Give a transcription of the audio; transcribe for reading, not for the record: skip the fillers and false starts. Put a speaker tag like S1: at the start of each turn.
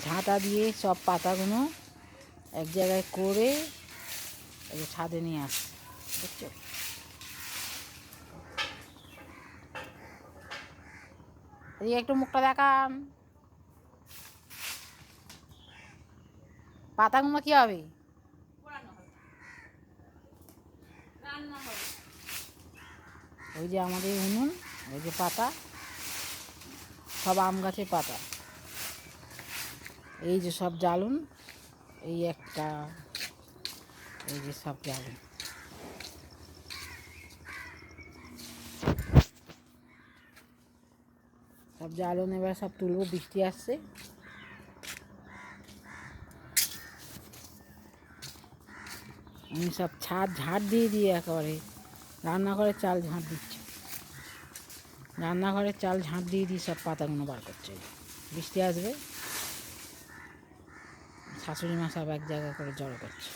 S1: ঝাঁটা দিয়ে সব পাতাগুলো এক জায়গায় করে এই ছাদে নিয়ে আসছে, দেখছো? এই একটু মুখটা দেখান। পাতাগুলো কি হবে? ওই যে আমাদের উনুন, ওই যে পাতা, সব আম গাছের পাতা, এই যে সব জ্বালুন, এই একটা, এই যে সব জ্বালুন। সব জ্বালুন এবার সব তুলবো, বৃষ্টি আসছে। আমি সব ছাদ ঝাড় দিয়ে একেবারে রান্নাঘরের চাল ঝাঁট দিচ্ছি। রান্নাঘরের চাল ঝাঁট দিয়ে সব পাতাগুলো বার করছে। বৃষ্টি আসবে, শাশুড়ি মা সব এক জায়গা করে জড়ো করছে।